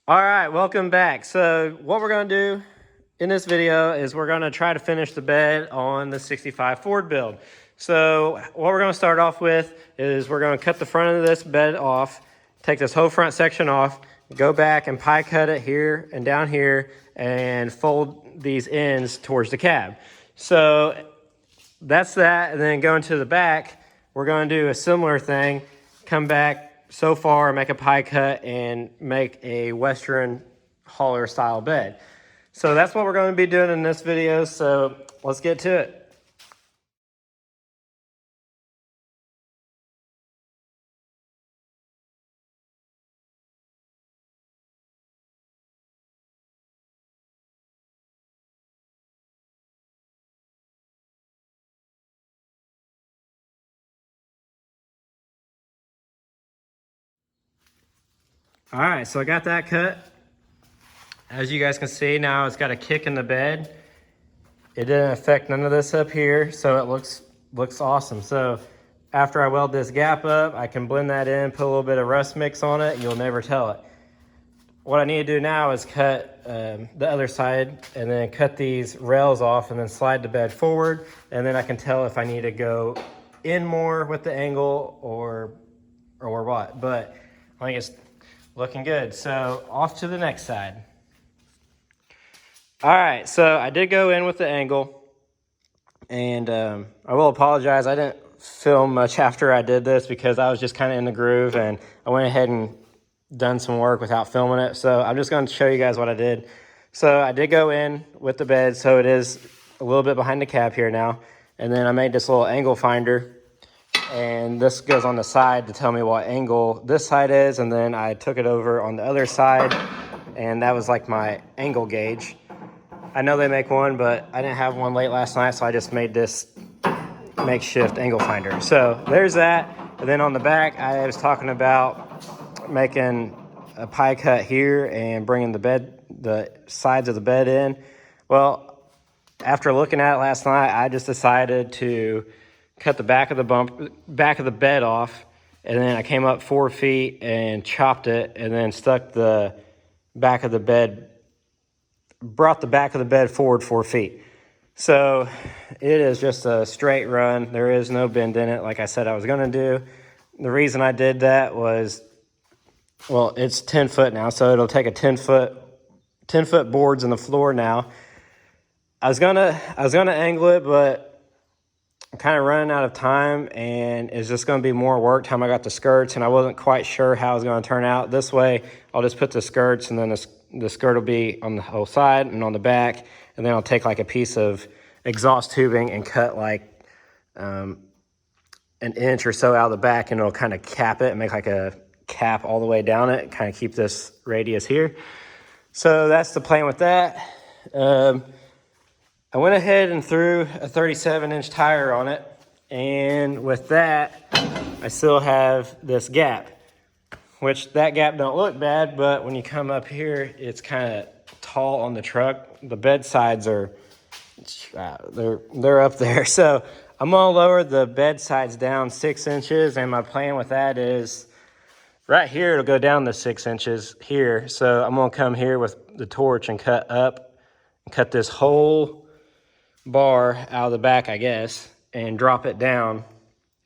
All right, welcome back. So what we're going to do in this video is we're going to try to finish the bed on the 65 Ford build. So what we're going to start off with is we're going to cut the front of this bed off, take this whole front section off, go back and pie cut it here and down here, and fold these ends towards the cab. So that's that, and then going to the back, we're going to do a similar thing, come back so far, make a pie cut, and make a Western hauler style bed. So that's what we're going to be doing in this video, so let's get to it. All right, so I got that cut. As you guys can see now, it's got a kick in the bed. It didn't affect none of this up here, so it looks awesome. So after I weld this gap up, I can blend that in, put a little bit of rust mix on it, you'll never tell it. What I need to do now is cut the other side and then cut these rails off and then slide the bed forward, and then I can tell if I need to go in more with the angle or what. But I think it's looking good. So off to the next side. All right, so I did go in with the angle, and I will apologize. I didn't film much after I did this because I was just kind of in the groove, and I went ahead and done some work without filming it. So I'm just going to show you guys what I did. So I did go in with the bed, so it is a little bit behind the cab here now. And then I made this little angle finder, and this goes on the side to tell me what angle this side is. And then I took it over on the other side, and that was like my angle gauge. I know they make one, but I didn't have one late last night, so I just made this makeshift angle finder. So there's that. And then on the back, I was talking about making a pie cut here and bringing the sides of the bed in. Well, after looking at it last night, I just decided to cut the back of the bed off, and then I came up 4 feet and chopped it, and then stuck the back of the bed, brought the back of the bed forward 4 feet. So it is just a straight run. There is no bend in it like I said I was going to do. The reason I did that was, well, it's 10 foot now, so it'll take a 10 foot boards in the floor now. I was gonna angle it, but I'm kind of running out of time, and it's just going to be more work time I got the skirts, and I wasn't quite sure how it was going to turn out. This way, I'll just put the skirts, and then the skirt will be on the whole side and on the back, and then I'll take like a piece of exhaust tubing and cut like an inch or so out of the back, and it'll kind of cap it and make like a cap all the way down it, kind of keep this radius here. So that's the plan with that. I went ahead and threw a 37-inch tire on it, and with that, I still have this gap, which that gap don't look bad, but when you come up here, it's kind of tall on the truck. The bed sides are, they're up there. So I'm gonna lower the bed sides down 6 inches, and my plan with that is right here, it'll go down to 6 inches here. So I'm gonna come here with the torch and cut up, and cut this whole bar out of the back, I guess, and drop it down,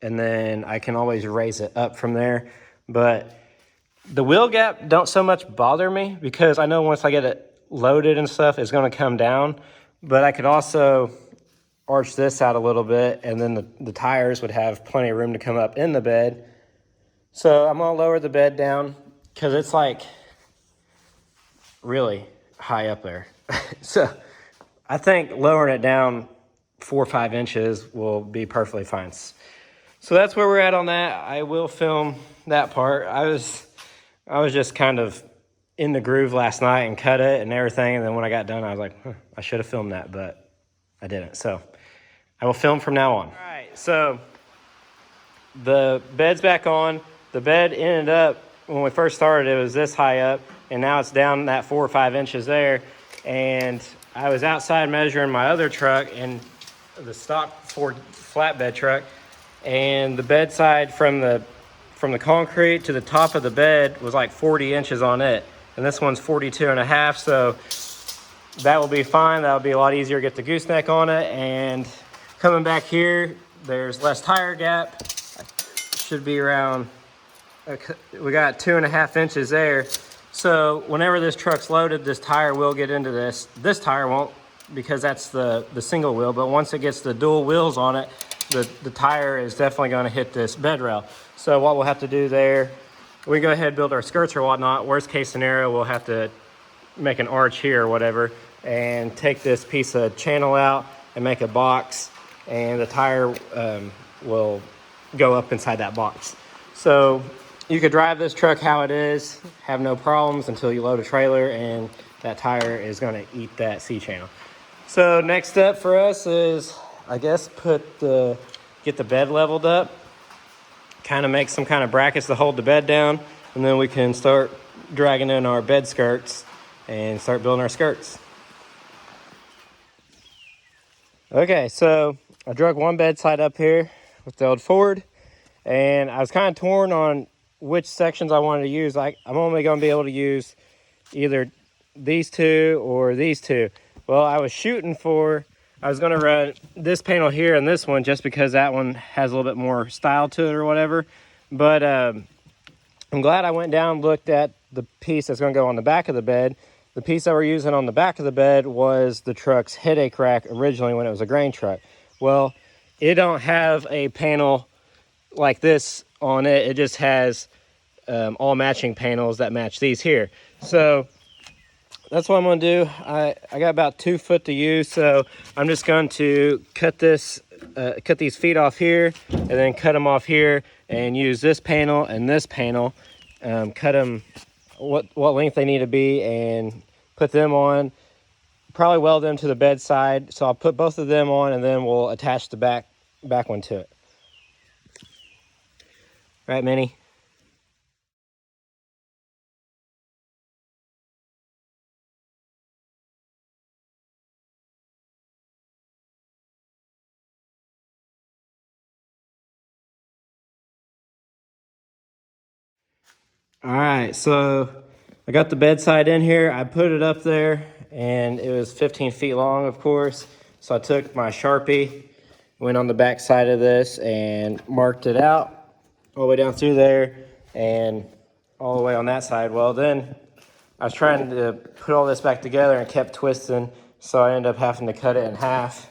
and then I can always raise it up from there. But the wheel gap don't so much bother me because I know once I get it loaded and stuff, it's going to come down. But I could also arch this out a little bit, and then the tires would have plenty of room to come up in the bed. So I'm going to lower the bed down because it's like really high up there. So I think lowering it down 4 or 5 inches will be perfectly fine. So that's where we're at on that. I will film that part. I was just kind of in the groove last night and cut it and everything. And then when I got done, I was like, I should have filmed that, but I didn't. So I will film from now on. All right, so the bed's back on. The bed ended up, when we first started, it was this high up, and now it's down that 4 or 5 inches there. And I was outside measuring my other truck, and the stock Ford flatbed truck, and the bedside from the concrete to the top of the bed was like 40 inches on it. and this one's 42.5, so that will be fine. That'll be a lot easier to get the gooseneck on it. And coming back here, there's less tire gap. Should be around, we got 2.5 inches there. So whenever this truck's loaded, this tire will get into this. This tire won't, because that's the single wheel, but once it gets the dual wheels on it, the tire is definitely gonna hit this bed rail. So what we'll have to do there, we go ahead and build our skirts or whatnot. Worst case scenario, we'll have to make an arch here or whatever and take this piece of channel out and make a box, and the tire will go up inside that box. So you could drive this truck how it is, have no problems until you load a trailer, and that tire is gonna eat that C-channel. So next step for us is, I guess, get the bed leveled up, kind of make some kind of brackets to hold the bed down, and then we can start dragging in our bed skirts and start building our skirts. Okay, so I drug one bedside up here with the old Ford, and I was kind of torn on which sections I wanted to use. I'm only going to be able to use either these two or these two. Well, I was shooting for, I was going to run this panel here and this one just because that one has a little bit more style to it or whatever. But I'm glad I went down and looked at the piece that's going to go on the back of the bed. The piece that we're using on the back of the bed was the truck's headache rack originally when it was a grain truck. Well, it don't have a panel like this on it. It just has all matching panels that match these here. So that's what I'm going to do. I got about 2 foot to use, so I'm just going to cut these feet off here and then cut them off here and use this panel and this panel, cut them what length they need to be and put them on, probably weld them to the bedside. So I'll put both of them on and then we'll attach the back one to it. Right, Minnie? All right, so I got the bedside in here. I put it up there and it was 15 feet long, of course. So I took my Sharpie, went on the back side of this and marked it out all the way down through there and all the way on that side. Well, then I was trying to put all this back together and kept twisting. So I ended up having to cut it in half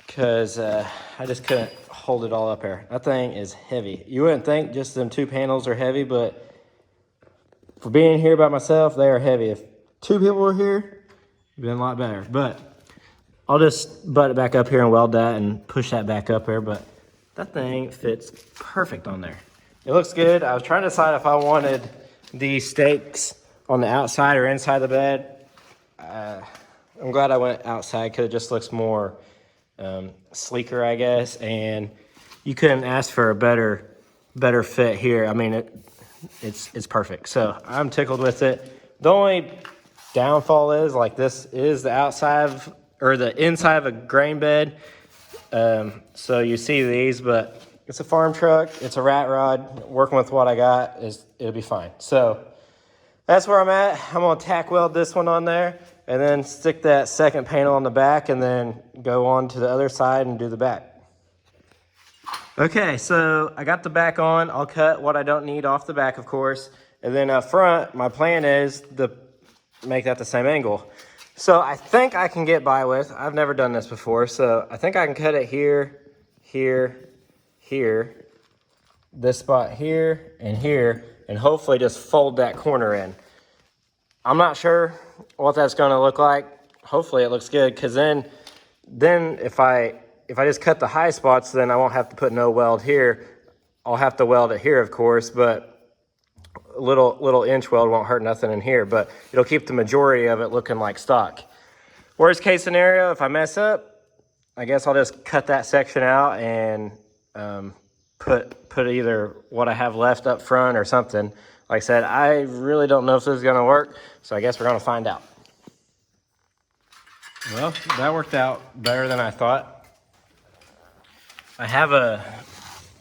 because I just couldn't hold it all up there. That thing is heavy. You wouldn't think just them 2 panels are heavy, but for being here by myself, they are heavy. If 2 people were here, it'd been a lot better. But I'll just butt it back up here and weld that and push that back up there. But that thing fits perfect on there. It looks good. I was trying to decide if I wanted these stakes on the outside or inside the bed. I'm glad I went outside because it just looks more sleeker, I guess. And you couldn't ask for a better fit here. I mean, it's perfect. So I'm tickled with it. The only downfall is, like, this is the outside or the inside of a grain bed. So you see these, but it's a farm truck. It's a rat rod. Working with what I got, it'll be fine. So that's where I'm at. I'm gonna tack weld this one on there and then stick that second panel on the back and then go on to the other side and do the back. Okay, so I got the back on. I'll cut what I don't need off the back, of course. And then up front, my plan is to make that the same angle. So I think I can get by with, I've never done this before, so I think I can cut it here, here, here, this spot here, and hopefully just fold that corner in. I'm not sure what that's gonna look like. Hopefully it looks good, because then if I just cut the high spots, then I won't have to put no weld here. I'll have to weld it here, of course, but a little inch weld won't hurt nothing in here, but it'll keep the majority of it looking like stock. Worst case scenario, if I mess up, I guess I'll just cut that section out and put either what I have left up front or something. Like I said, I really don't know if this is gonna work, so I guess we're gonna find out. Well, that worked out better than I thought.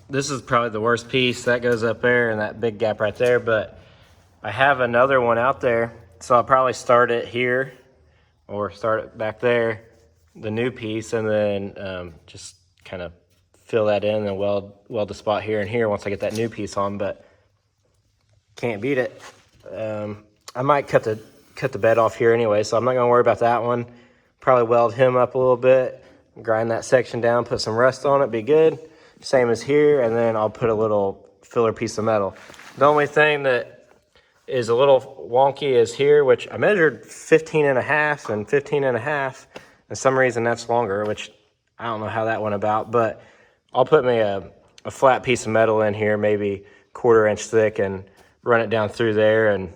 This is probably the worst piece that goes up there and that big gap right there, but I have another one out there, so I'll probably start it here or start it back there, the new piece, and then just kind of fill that in and weld the spot here and here once I get that new piece on. But can't beat it. I might cut the bed off here anyway, so I'm not gonna worry about that one. Probably weld him up a little bit, grind that section down, put some rust on it, be good. Same as here, and then I'll put a little filler piece of metal. The only thing that is a little wonky is here, which I measured 15 and a half and 15 and a half. And some reason that's longer, which I don't know how that went about, but I'll put me a flat piece of metal in here, maybe 1/4 inch thick, and run it down through there and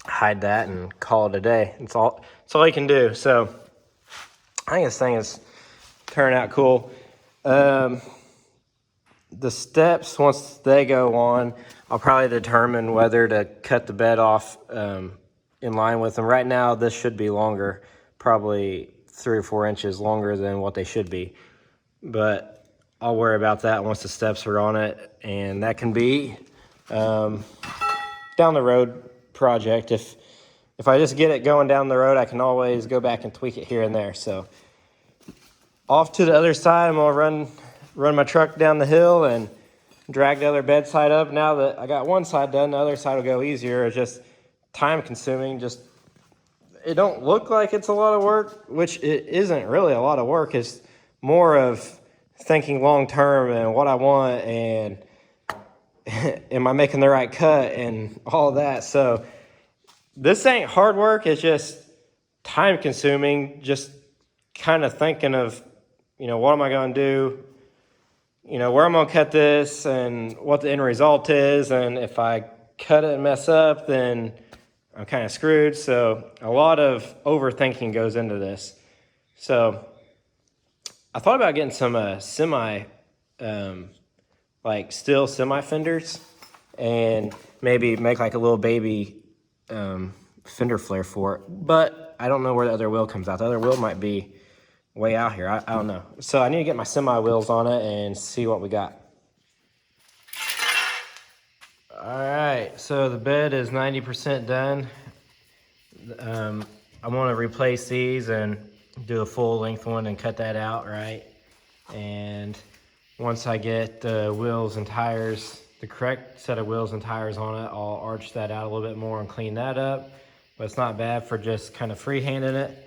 hide that and call it a day. It's all you can do. So I think this thing is turning out cool. The steps, once they go on, I'll probably determine whether to cut the bed off in line with them. Right now, this should be longer, probably 3 or 4 inches longer than what they should be. But I'll worry about that once the steps are on it. And that can be down the road project. If I just get it going down the road, I can always go back and tweak it here and there. So off to the other side, I'm gonna run my truck down the hill and drag the other bedside up. Now that I got one side done, the other side will go easier. It's just time consuming. It don't look like it's a lot of work, which it isn't really a lot of work. It's more of thinking long term and what I want and am I making the right cut and all that. So this ain't hard work. It's just time consuming. Just kind of thinking of, what am I going to do? Where I'm going to cut this and what the end result is. And if I cut it and mess up, then I'm kind of screwed. So a lot of overthinking goes into this. So I thought about getting some steel semi fenders and maybe make like a little baby fender flare for it. But I don't know where the other wheel comes out. The other wheel might be way out here. I don't know. So I need to get my semi wheels on it and see what we got. All right, so the bed is 90% done. I want to replace these and do a full length one and cut that out, right? And once I get the wheels and tires, the correct set of wheels and tires on it, I'll arch that out a little bit more and clean that up. But it's not bad for just kind of freehanding it.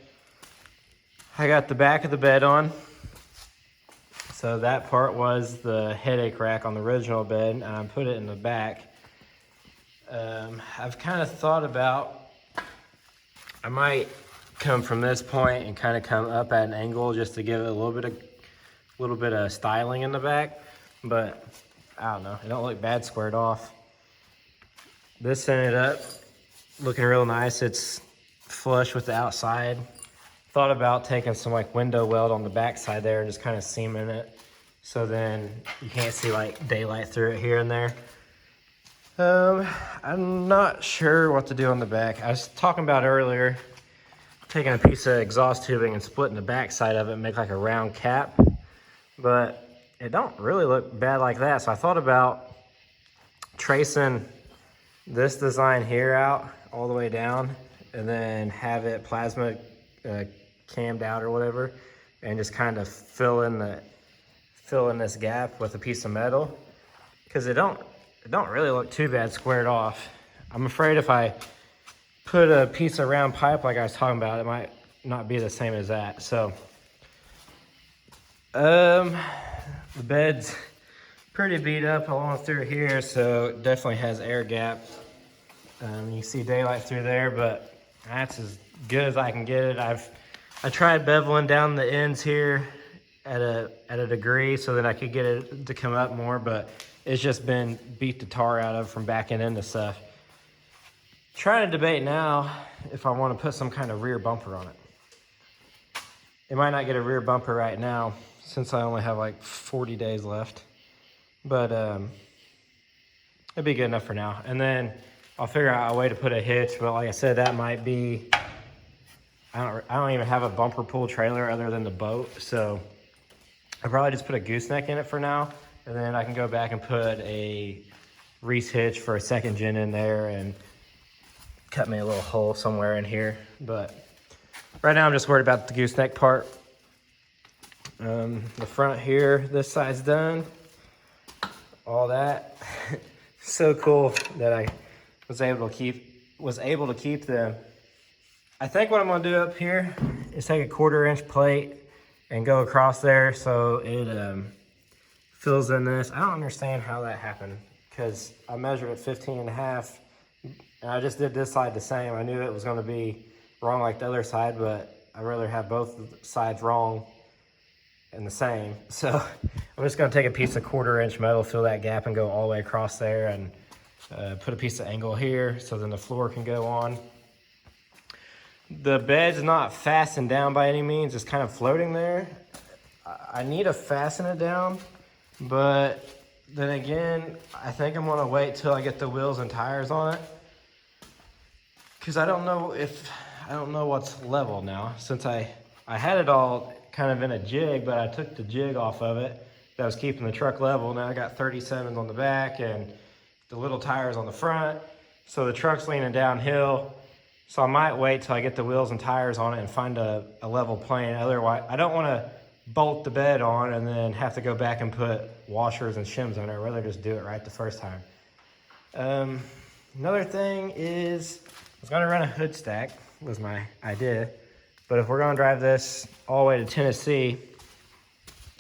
I got the back of the bed on. So that part was the headache rack on the original bed, and I put it in the back. I've kind of thought about, I might come from this point and kind of come up at an angle just to give it a little bit of styling in the back, but I don't know, it don't look bad squared off. This ended up looking real nice. It's flush with the outside. Thought about taking some window weld on the back side there and just kind of seaming it so then you can't see daylight through it here and there. I'm not sure what to do on the back. I was talking about earlier taking a piece of exhaust tubing and splitting the back side of it and make like a round cap, but it don't really look bad like that. So I thought about tracing this design here out all the way down and then have it plasma cammed out or whatever, and just kind of fill in this gap with a piece of metal, because it don't really look too bad squared off. I'm afraid if I put a piece of round pipe like I was talking about, it might not be the same as that. So the bed's pretty beat up along through here, so it definitely has air gap. You see daylight through there, but that's as good as I can get it. I tried beveling down the ends here at a degree so that I could get it to come up more, but it's just been beat the tar out of from backing into stuff. Trying to debate now if I want to put some kind of rear bumper on it. It might not get a rear bumper right now since I only have 40 days left, but it'd be good enough for now. And then I'll figure out a way to put a hitch, but like I said, that might be, I don't even have a bumper pull trailer other than the boat, so I'll probably just put a gooseneck in it for now, and then I can go back and put a Reese hitch for a second gen in there and cut me a little hole somewhere in here. But right now I'm just worried about the gooseneck part. The front here, this side's done. All that. So cool that I was able to keep them. I think what I'm gonna do up here is take a 1/4 inch plate and go across there so it fills in this. I don't understand how that happened because I measured it 15.5 and I just did this side the same. I knew it was gonna be wrong like the other side, but I'd rather have both sides wrong and the same. So I'm just gonna take a piece of 1/4 inch metal, fill that gap and go all the way across there and put a piece of angle here so then the floor can go on. The bed's not fastened down by any means, it's kind of floating there. I need to fasten it down, but then again, I think I'm gonna wait till I get the wheels and tires on it. Cause I don't know what's level now. Since I had it all kind of in a jig, but I took the jig off of it that was keeping the truck level. Now I got 37s on the back and the little tires on the front. So the truck's leaning downhill. So I might wait till I get the wheels and tires on it and find a level plane. Otherwise, I don't want to bolt the bed on and then have to go back and put washers and shims on it. I'd rather just do it right the first time. Another thing is, I was gonna run a hood stack, was my idea. But if we're gonna drive this all the way to Tennessee,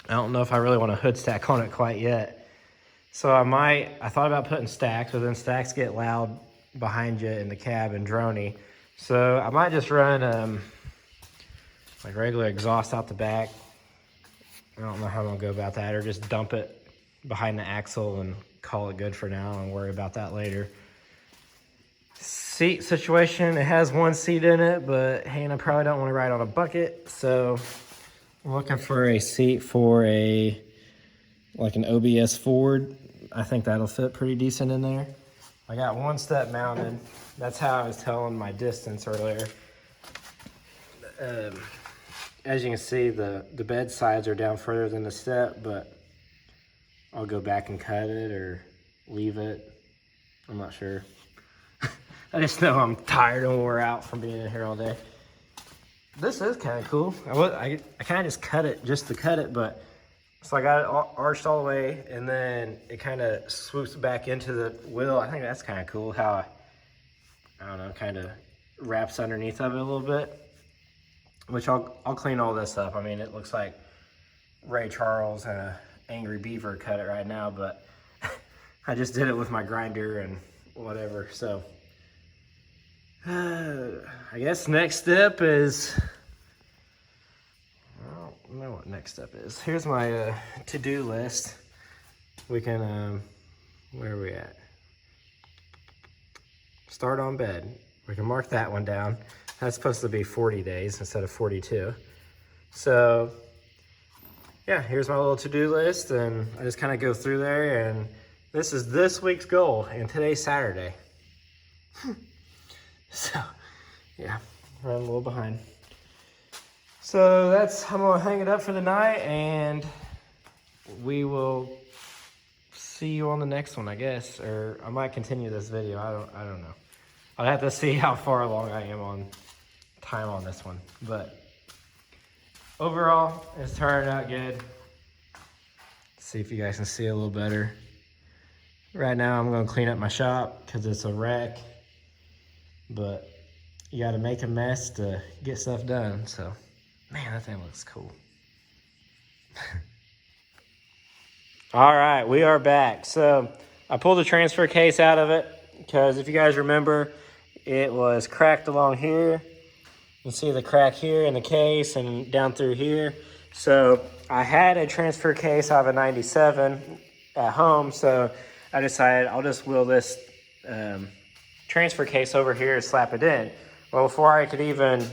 I don't know if I really want a hood stack on it quite yet. So I thought about putting stacks, but then stacks get loud behind you in the cab and droney. So I might just run like regular exhaust out the back. I don't know how I'm gonna go about that, or just dump it behind the axle and call it good for now and worry about that later. Seat situation, it has one seat in it, but Hannah probably don't want to ride on a bucket, so I'm looking for a seat for like an OBS Ford. I think that'll fit pretty decent in there. I got one step mounted. That's how I was telling my distance earlier. As you can see, the bed sides are down further than the step, but I'll go back and cut it or leave it. I'm not sure. I just know I'm tired and wore out from being in here all day. This is kind of cool. I kind of just cut it just to cut it, but so I got it arched all the way, and then it kind of swoops back into the wheel. I think that's kind of cool how, I don't know, kind of wraps underneath of it a little bit, which I'll clean all this up. I mean, it looks like Ray Charles and an Angry Beaver cut it right now, but I just did it with my grinder and whatever, so. I guess next step is, I don't know what next step is. Here's my to-do list. We can, where are we at? Start on bed. We can mark that one down. That's supposed to be 40 days instead of 42. So, yeah, here's my little to-do list, and I just kind of go through there, and this is this week's goal, and today's Saturday. So, yeah, running a little behind. So I'm gonna hang it up for the night, and we will see you on the next one, I guess. Or I might continue this video, I don't know. I'll have to see how far along I am on time on this one. But overall, it's turning out good. Let's see if you guys can see a little better. Right now, I'm gonna clean up my shop because it's a wreck. But you got to make a mess to get stuff done. So, man, that thing looks cool. All right, we are back. So I pulled the transfer case out of it because if you guys remember, it was cracked along here. You can see the crack here in the case and down through here. So I had a transfer case out of a 97 at home. So I decided I'll just wheel this transfer case over here and slap it in. Well, before I could even,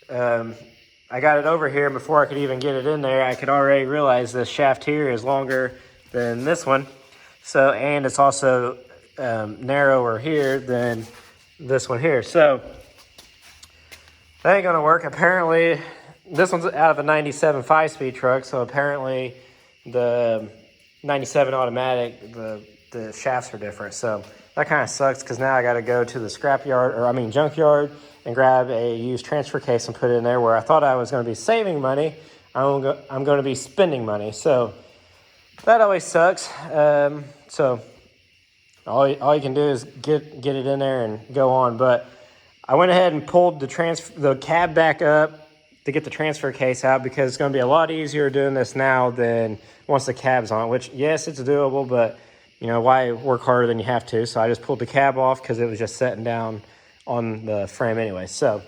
I got it over here, and before I could even get it in there, I could already realize this shaft here is longer than this one. So, and it's also narrower here than this one here. So, that ain't gonna work. Apparently, this one's out of a 97 5-speed truck, so apparently the 97 automatic, the shafts are different. So that kind of sucks because now I got to go to the junkyard and grab a used transfer case and put it in there, where I thought I was going to be saving money. I'm going to be spending money. So that always sucks. So all you can do is get it in there and go on. But I went ahead and pulled the cab back up to get the transfer case out, because it's going to be a lot easier doing this now than once the cab's on, which, yes, it's doable, but, you know, why work harder than you have to? So I just pulled the cab off because it was just sitting down on the frame anyway. So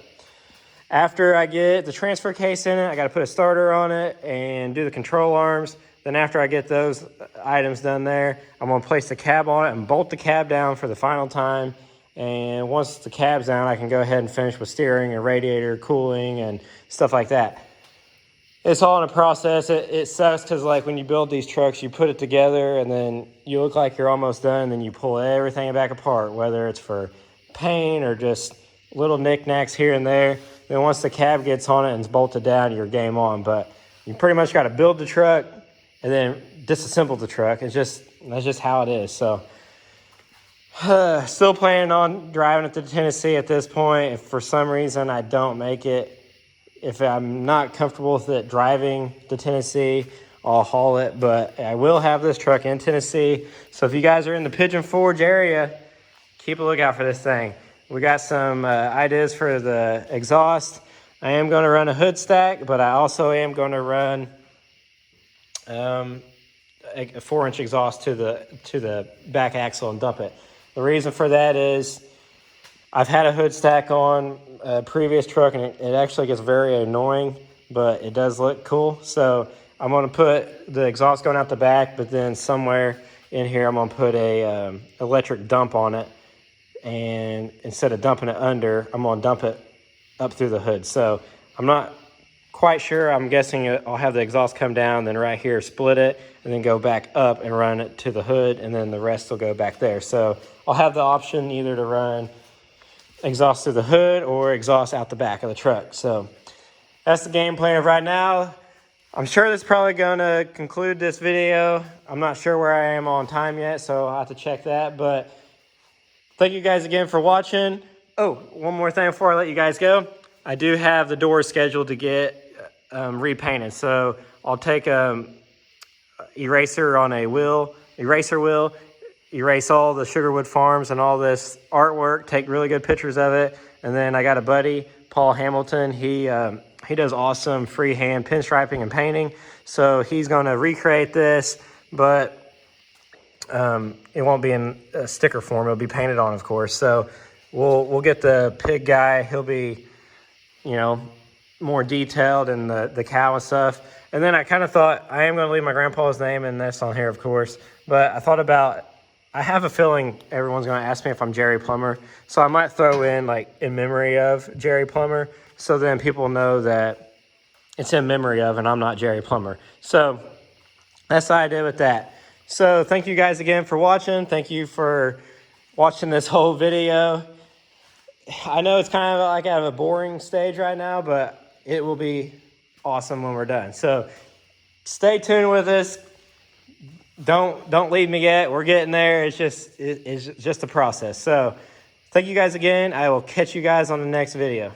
after I get the transfer case in it, I got to put a starter on it and do the control arms. Then after I get those items done there, I'm going to place the cab on it and bolt the cab down for the final time. And once the cab's down, I can go ahead and finish with steering and radiator cooling and stuff like that. It's all in a process. It sucks because, like, when you build these trucks, you put it together and then you look like you're almost done. Then you pull everything back apart, whether it's for paint or just little knickknacks here and there. Then once the cab gets on it and it's bolted down, you're game on. But you pretty much got to build the truck and then disassemble the truck. That's just how it is. So still planning on driving it to Tennessee at this point. If for some reason I don't make it, if I'm not comfortable with it driving to Tennessee, I'll haul it. But I will have this truck in Tennessee. So if you guys are in the Pigeon Forge area, keep a lookout for this thing. We got some ideas for the exhaust. I am going to run a hood stack, but I also am going to run a 4-inch exhaust to the back axle and dump it. The reason for that is I've had a hood stack on a previous truck, and it actually gets very annoying, but it does look cool. So I'm going to put the exhaust going out the back, but then somewhere in here I'm going to put a electric dump on it. And instead of dumping it under, I'm going to dump it up through the hood. So I'm not quite sure. I'm guessing I'll have the exhaust come down, then right here split it, and then go back up and run it to the hood, and then the rest will go back there. So I'll have the option either to run exhaust through the hood or exhaust out the back of the truck. So that's the game plan of right now. I'm sure that's probably going to conclude this video. I'm not sure where I am on time yet, so I'll have to check that. But thank you guys again for watching. Oh, one more thing before I let you guys go. I do have the doors scheduled to get repainted. So I'll take eraser on a eraser wheel, erase all the Sugarwood Farms and all this artwork, take really good pictures of it. And then I got a buddy, Paul Hamilton. He does awesome freehand pinstriping and painting. So he's going to recreate this, but it won't be in a sticker form. It'll be painted on, of course. So we'll get the pig guy. He'll be, you know, more detailed in the cow and stuff. And then I kind of thought, I am going to leave my grandpa's name in this on here, of course. But I thought about, I have a feeling everyone's going to ask me if I'm Jerry Plummer. So I might throw in, like, in memory of Jerry Plummer. So then people know that it's in memory of, and I'm not Jerry Plummer. So that's the idea with that. So thank you guys again for watching. Thank you for watching this whole video. I know it's kind of like out of a boring stage right now, but it will be awesome when we're done. So stay tuned with us. Don't leave me yet. We're getting there. It's just a process. So thank you guys again. I will catch you guys on the next video.